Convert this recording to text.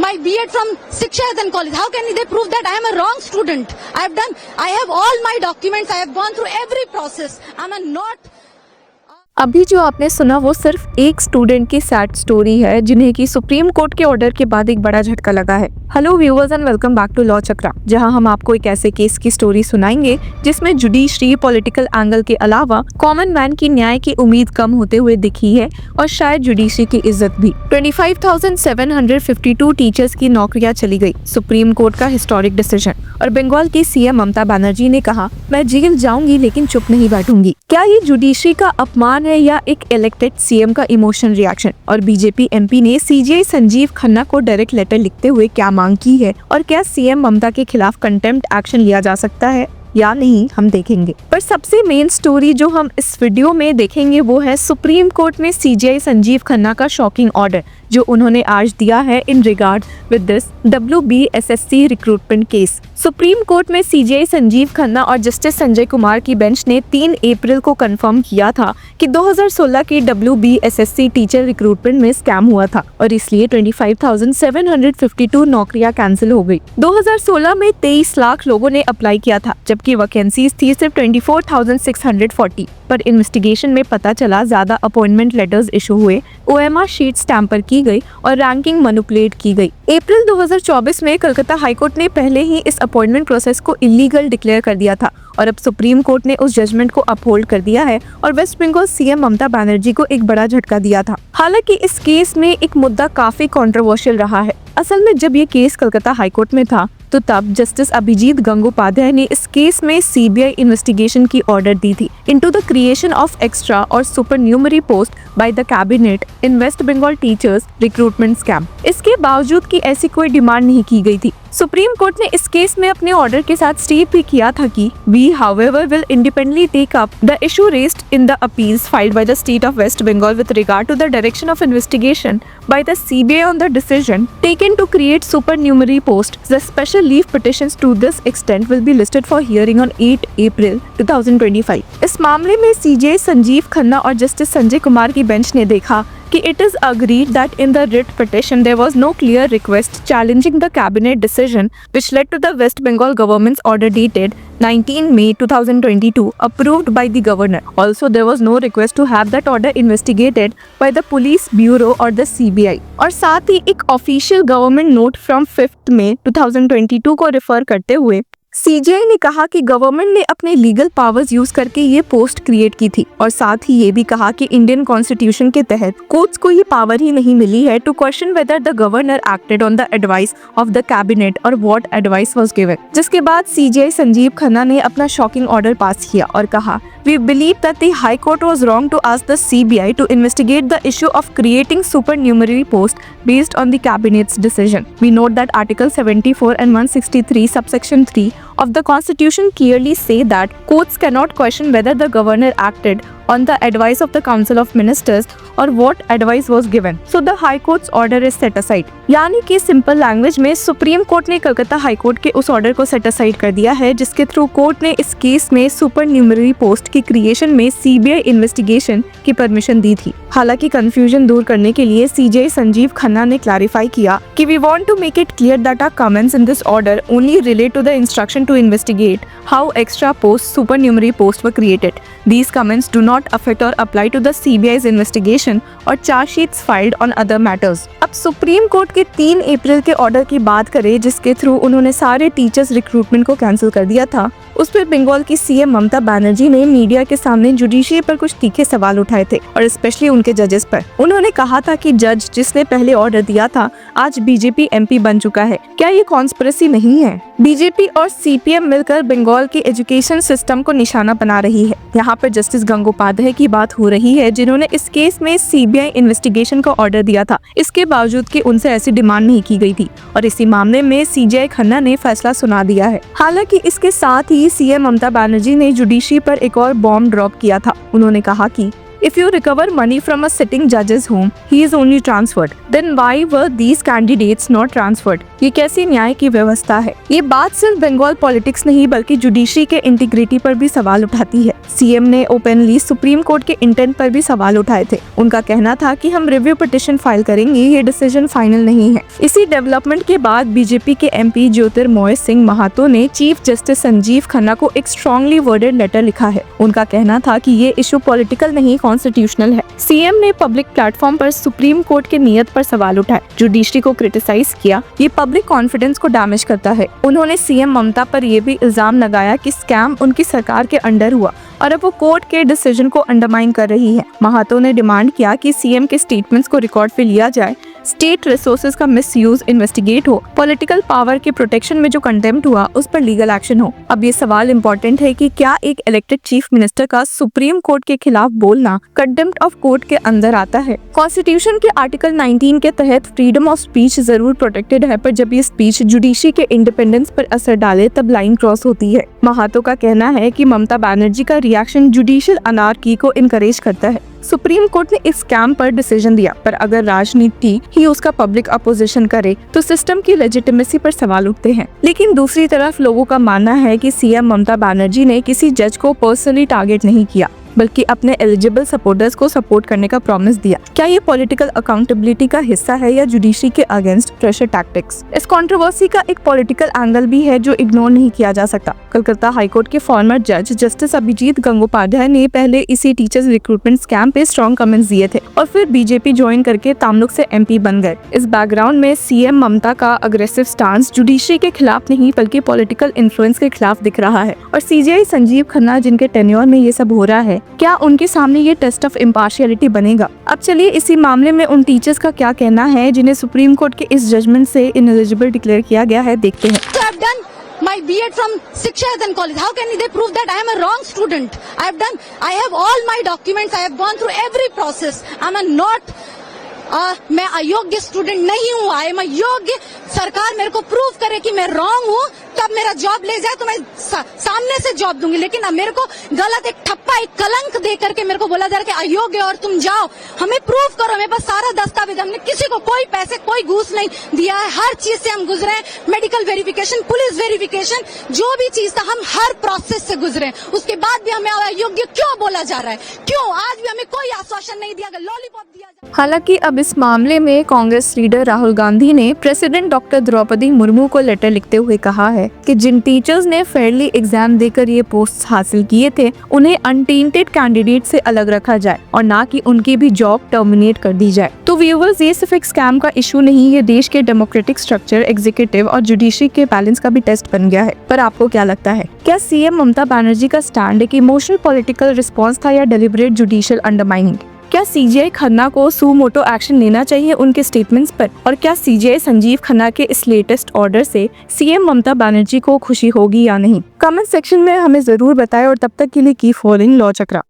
my B.Ed from Shiksha Yatan College. How can they prove that I am a wrong student? I have all my documents. I have gone through every process. I am not. अभी जो आपने सुना वो सिर्फ एक student की sad story है जिन्हें की सुप्रीम कोर्ट के ऑर्डर के बाद एक बड़ा झटका लगा है। Hello viewers and welcome back to law Chakra, जहां हम आपको एक ऐसे केस की स्टोरी सुनाएंगे जिसमें जुडिशरी पॉलिटिकल एंगल के अलावा कॉमन मैन की न्याय की उम्मीद कम होते हुए दिखी है और शायद जुडिशरी की इज्जत भी। 25,752 टीचर्स की नौकरियां चली गई, सुप्रीम कोर्ट का हिस्टोरिक डिसीजन। और बंगाल की सीएम ममता बनर्जी ने कहा, मैं जेल जाऊंगी लेकिन चुप नहीं बैठूंगी। क्या ये जुडिशरी का अपमान है या एक इलेक्टेड सीएम का इमोशनल रिएक्शन? और बीजेपी एमपी ने सीजीआई संजीव खन्ना को डायरेक्ट लेटर लिखते हुए क्या मांग की है और क्या सीएम ममता के खिलाफ कंटेम्प्ट एक्शन लिया जा सकता है या नहीं, हम देखेंगे। पर सबसे मेन स्टोरी जो हम इस वीडियो में देखेंगे वो है सुप्रीम कोर्ट में सीजीआई संजीव खन्ना का शॉकिंग ऑर्डर जो उन्होंने आज दिया है in regard with this WBSSC recruitment case. Supreme court में सीजीआई संजीव खन्ना और जस्टिस संजय कुमार की बेंच ने 3 अप्रैल को कंफर्म किया था कि 2016 की WBSSC टीचर रिक्रूटमेंट में स्कैम हुआ था और इसलिए 25,752 नौकरियां कैंसिल हो गई। 2016 में 23 लाख लोगों ने अप्लाई किया था जबकि वैकेंसीज थी सिर्फ 24,640। पर इन्वेस्टिगेशन में पता चला ज्यादा अपॉइंटमेंट लेटर्स इशू हुए, OMR शीट स्टैम्पर की गई और रैंकिंग मैनिपुलेट की गई। अप्रैल 2024 में कलकत्ता हाईकोर्ट ने पहले ही इस अपॉइंटमेंट प्रोसेस को इलीगल डिक्लेयर कर दिया था और अब सुप्रीम कोर्ट ने उस जजमेंट को अपहोल्ड कर दिया है और वेस्ट बंगाल सीएम ममता बनर्जी को एक बड़ा झटका दिया था। हालांकि इस केस में एक मुद्दा काफी कंट्रोवर्शियल रहा है। असल में जब ये केस कलकत्ता हाईकोर्ट में था तो तब जस्टिस अभिजीत गंगोपाध्याय ने इस केस में सीबीआई इन्वेस्टिगेशन की ऑर्डर दी थी into the creation of extra और supernumerary post by the cabinet in West Bengal teachers recruitment scam. इसके बावजूद कि ऐसी कोई डिमांड नहीं की गई थी। सुप्रीम कोर्ट ने इस केस में अपने ऑर्डर के साथ स्टेट भी किया था कि we however will independently take up the issue raised in the appeals filed by the state of West Bengal with regard to the direction of investigation by the CBI on the decision taken to create supernumerary post. The special leave petitions to this extent will be listed for hearing on 8 April 2025। इस मामले में CGI Sanjeev Khanna और justice Sanjay Kumar की bench ने देखा कि it is agreed that in the writ petition there was no clear request challenging the cabinet decision which led to the West Bengal government's order dated 19 May 2022 approved by the governor. Also there was no request to have that order investigated by the police bureau or the CBI. और साथ ही एक official government note from 5 मई 2022 को refer करते हुए CGI ने कहा कि government ने अपने लीगल पावर्स यूज करके ये पोस्ट क्रिएट की थी और साथ ही ये भी कहा कि इंडियन कॉन्स्टिट्यूशन के तहत कोर्ट्स को ये पावर ही नहीं मिली है to question whether the governor acted on the advice of the cabinet और व्हाट एडवाइस वाज गिवन। जिसके बाद सीजीआई संजीव खन्ना ने अपना शॉकिंग ऑर्डर पास किया और कहा, We believe that the High Court was wrong to ask the CBI to investigate the issue of creating supernumerary posts based on the Cabinet's decision. We note that Article 74 and 163 subsection 3 of the Constitution clearly say that courts cannot question whether the governor acted on the advice of the Council of Ministers or what advice was given. So the High Court's order is set aside. यानी कि simple language में supreme court ने Calcutta high court के उस order को set aside कर दिया है जिसके थ्रू कोर्ट ने इस केस में सुपरन्यूमरी पोस्ट की क्रिएशन में सीबीआई इन्वेस्टिगेशन की परमिशन दी थी। हालांकि कंफ्यूजन दूर करने के लिए सीजीआई संजीव खन्ना ने क्लैरिफाई किया कि we want to make it clear that our comments in this order only relate to the instruction to investigate how extra post supernumerary post were created. These comments do not affect or apply to the CBI's investigation or charge sheets filed on other matters. अब supreme court के 3 अप्रैल के order की बात करें जिसके through उन्होंने सारे teachers recruitment को कैंसिल कर दिया था, उस पर बंगाल की सीएम ममता बनर्जी ने मीडिया के सामने जुडिशरी पर कुछ तीखे सवाल उठाए थे और स्पेशली उनके जजेस पर। उन्होंने कहा था कि जज जिसने पहले ऑर्डर दिया था आज बीजेपी एमपी बन चुका है। क्या ये कॉन्स्पिरेसी नहीं है? बीजेपी और सीपीएम मिलकर बंगाल के एजुकेशन सिस्टम को निशाना बना रही है। यहाँ पर जस्टिस गंगोपाध्याय की बात हो रही है जिन्होंने इस केस में सीबीआई इन्वेस्टिगेशन का ऑर्डर दिया था, इसके बावजूद कि उनसे ऐसी डिमांड नहीं की गई थी और इसी मामले में सीजीआई खन्ना ने फैसला सुना दिया है। हालांकि इसके साथ ही सीएम ममता बनर्जी ने जुडिशरी पर एक और बॉम्ब ड्रॉप किया था। उन्होंने कहा कि If you recover money from a sitting judge's home, he is only transferred. Then why were these candidates not transferred? ये कैसी न्याय की व्यवस्था है? ये बात सिर्फ बंगाल पॉलिटिक्स नहीं बल्कि जुडिशरी के इंटीग्रिटी पर भी सवाल उठाती है। सीएम ने ओपनली सुप्रीम कोर्ट के इंटेंट पर भी सवाल उठाए थे। उनका कहना था कि हम रिव्यू पिटिशन फाइल करेंगे, ये डिसीजन फाइनल नहीं है। इसी डेवलपमेंट के बाद बीजेपी के एमपी ज्योतिर्मय सिंह महातो ने चीफ जस्टिस संजीव खन्ना को एक स्ट्रांगली वर्डेड लेटर लिखा है। उनका कहना था कि ये इशू पॉलिटिकल नहीं कॉन्स्टिट्यूशनल है। सीएम ने पब्लिक प्लेटफॉर्म पर सुप्रीम कोर्ट के नियत पर सवाल उठाए, जुडिशरी को क्रिटिसाइज किया। ये पब्लिक कॉन्फिडेंस को डैमेज करता है। उन्होंने सीएम ममता पर यह भी इल्जाम लगाया कि स्कैम उनकी सरकार के अंडर हुआ और अब वो कोर्ट के डिसीजन को अंडरमाइन कर रही है। महातो ने डिमांड किया कि सीएम के स्टेटमेंट्स को रिकॉर्ड पे लिया जाए, स्टेट रिसोर्सेज का मिसयूज इन्वेस्टिगेट हो, पॉलिटिकल पावर के प्रोटेक्शन में जो कंटेम्प्ट हुआ उस पर लीगल एक्शन हो। अब ये सवाल इम्पोर्टेंट है कि क्या एक इलेक्टेड चीफ मिनिस्टर का सुप्रीम कोर्ट के खिलाफ बोलना कंटेम्प्ट ऑफ कोर्ट के अंदर आता है? कॉन्स्टिट्यूशन के आर्टिकल 19 के तहत फ्रीडम ऑफ स्पीच जरूर प्रोटेक्टेड है, पर जब ये स्पीच जुडिशरी के इंडिपेंडेंस पर असर डाले तब लाइन क्रॉस होती है। महातो का कहना है कि ममता बनर्जी का रिएक्शन जुडिशियल अनार्की को इनकरेज करता है। सुप्रीम कोर्ट ने इस स्कैम पर डिसीजन दिया, पर अगर राजनीति ही उसका पब्लिक अपोजिशन करे तो सिस्टम की लेजिटिमेसी पर सवाल उठते हैं। लेकिन दूसरी तरफ लोगों का मानना है कि सीएम ममता बनर्जी ने किसी जज को पर्सनली टारगेट नहीं किया, बल्कि अपने एलिजिबल सपोर्टर्स को सपोर्ट करने का प्रॉमिस दिया। क्या ये पॉलिटिकल अकाउंटेबिलिटी का हिस्सा है या जुडिशरी के अगेंस्ट प्रेशर टैक्टिक्स? इस कंट्रोवर्सी का एक पॉलिटिकल एंगल भी है जो इग्नोर नहीं किया जा सकता। कलकत्ता हाईकोर्ट के फॉर्मर जज जस्टिस अभिजीत गंगोपाध्याय ने पहले इसी टीचर्स रिक्रूटमेंट स्कैम पे स्ट्रॉन्ग कमेंट्स दिए थे और फिर बीजेपी ज्वाइन करके तामलुक से एमपी बन गए। इस बैकग्राउंड में सीएम ममता का अग्रेसिव स्टांस जुडिशरी के खिलाफ नहीं बल्कि पॉलिटिकल इन्फ्लुएंस के खिलाफ दिख रहा है। और सीजीआई संजीव खन्ना जिनके टेन्योर में ये सब हो रहा है, क्या उनके सामने ये टेस्ट ऑफ इम्पार्शियलिटी बनेगा? अब चलिए इसी मामले में उन टीचर्स का क्या कहना है जिन्हें सुप्रीम कोर्ट के इस जजमेंट से इनएलिजिबल डिक्लेयर किया गया है, देखते हैं। So I've done my B.Ed from Shiksha Yatn College. How can they prove that I am a wrong student? I have all my documents. I have gone through every process. मैं अयोग्य student नहीं हूँ। I am अयोग्य। सरकार मेरे को prove करे कि मैं रॉन्ग हूँ, तब मेरा जॉब ले जाए तो मैं सामने से जॉब दूंगी। लेकिन अब मेरे को गलत एक ठप्पा, एक कलंक दे करके मेरे को बोला जा रहा है कि अयोग्य और तुम जाओ, हमें प्रूव करो। मेरे पास सारा दस्तावेज, हमने किसी को कोई पैसे, कोई घूस नहीं दिया है। हर चीज से हम गुजरे हैं, मेडिकल वेरिफिकेशन, पुलिस वेरिफिकेशन, जो भी चीज था हम हर प्रोसेस से गुजरे हैं। उसके बाद भी हमें अयोग्य क्यों बोला जा रहा है? क्यों आज भी हमें कोई आश्वासन नहीं दिया गया, लॉलीपॉप दिया जा। हालांकि अब इस मामले में कांग्रेस लीडर राहुल गांधी ने प्रेसिडेंट डॉक्टर द्रौपदी मुर्मू को लेटर लिखते हुए कहा है कि जिन टीचर्स ने फेयरली एग्जाम देकर ये पोस्ट हासिल किए थे उन्हें अनटेंटेड कैंडिडेट से अलग रखा जाए और ना कि उनकी भी जॉब टर्मिनेट कर दी जाए। तो व्यूअर्स, ये सिर्फ एक स्कैम का इशू नहीं, ये देश के डेमोक्रेटिक स्ट्रक्चर, एग्जीक्यूटिव और जुडिशरी के बैलेंस का भी टेस्ट बन गया है। पर आपको क्या लगता है, क्या सीएम ममता बनर्जी का स्टैंड एक इमोशनल पॉलिटिकल रिस्पॉन्स था या डेलिबरेट जुडिशियल अंडरमाइनिंग? क्या सीजीआई खन्ना को सू मोटो एक्शन लेना चाहिए उनके स्टेटमेंट्स पर? और क्या सीजीआई संजीव खन्ना के इस लेटेस्ट ऑर्डर से सीएम ममता बनर्जी को खुशी होगी या नहीं? कमेंट सेक्शन में हमें जरूर बताएं और तब तक के लिए कीप फॉलोइंग लॉ चक्रा।